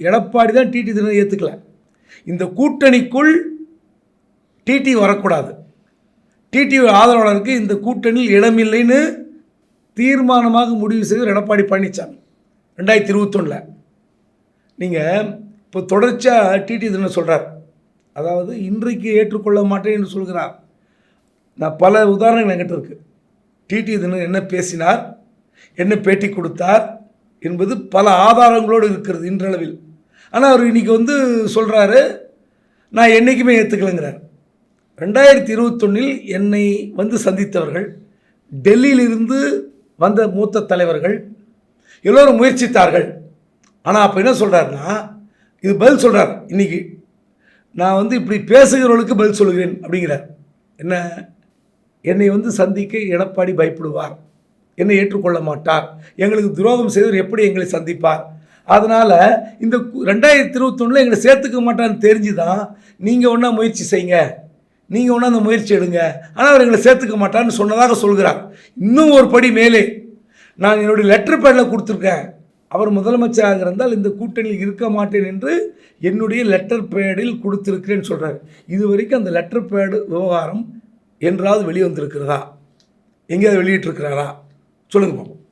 எடப்பாடி தான் டிடி தினகரன் ஏற்றுக்கல. இந்த கூட்டணிக்குள் டிடி வரக்கூடாது, டிடி ஆதரவாளருக்கு இந்த கூட்டணியில் இடமில்லைன்னு தீர்மானமாக முடிவு செய்தவர் எடப்பாடி பழனிசாமி 2021. நீங்கள் இப்போ தொடர்ச்சியாக டிடி தினகரன் சொல்கிறார், அதாவது இன்றைக்கு ஏற்றுக்கொள்ள மாட்டேன் என்று சொல்கிறார். நான் பல உதாரணங்கள் என்கிட்ட இருக்குது. டிடி தினகரன் என்ன பேசினார், என்ன பேட்டி கொடுத்தார் என்பது பல ஆதாரங்களோடு இருக்கிறது இன்றளவில். ஆனால் அவர் இன்றைக்கி சொல்கிறாரு, நான் என்றைக்குமே ஏற்றுக்கலைங்கிறார். 2021 என்னை சந்தித்தவர்கள், டெல்லியிலிருந்து வந்த மூத்த தலைவர்கள் எல்லோரும் முயற்சித்தார்கள். ஆனால் அப்போ என்ன சொல்கிறாருன்னா, இது பதில் சொல்கிறார். இன்றைக்கி நான் இப்படி பேசுகிறவர்களுக்கு பதில் சொல்கிறேன் அப்படிங்கிறார். என்ன, என்னை சந்திக்க எடப்பாடி பயப்படுவார், என்னை ஏற்றுக்கொள்ள மாட்டார், எங்களுக்கு துரோகம் செய்தவர் எப்படி எங்களை சந்திப்பார், அதனால் இந்த 2021 எங்களை சேர்த்துக்க மாட்டான்னு தெரிஞ்சு தான் நீங்கள் ஒன்றா முயற்சி செய்யுங்க, நீங்கள் ஒன்றா அந்த முயற்சி எடுங்க, ஆனால் அவர் எங்களை சேர்த்துக்க மாட்டார்னு சொன்னதாக சொல்கிறார். இன்னும் ஒரு படி மேலே, நான் என்னுடைய லெட்டர் பேடில் கொடுத்துருக்கேன், அவர் முதலமைச்சராக இருந்தால் இந்த கூட்டணியில் இருக்க மாட்டேன் என்று என்னுடைய லெட்டர் பேடில் கொடுத்துருக்கிறேன்னு சொல்கிறார். இது வரைக்கும் அந்த லெட்டர் பேடு விவகாரம் என்றாவது வெளியே வந்திருக்கிறதா, எங்கேயாவது வெளியிட்டிருக்கிறாரா சொல்லுங்க பாப்போம்.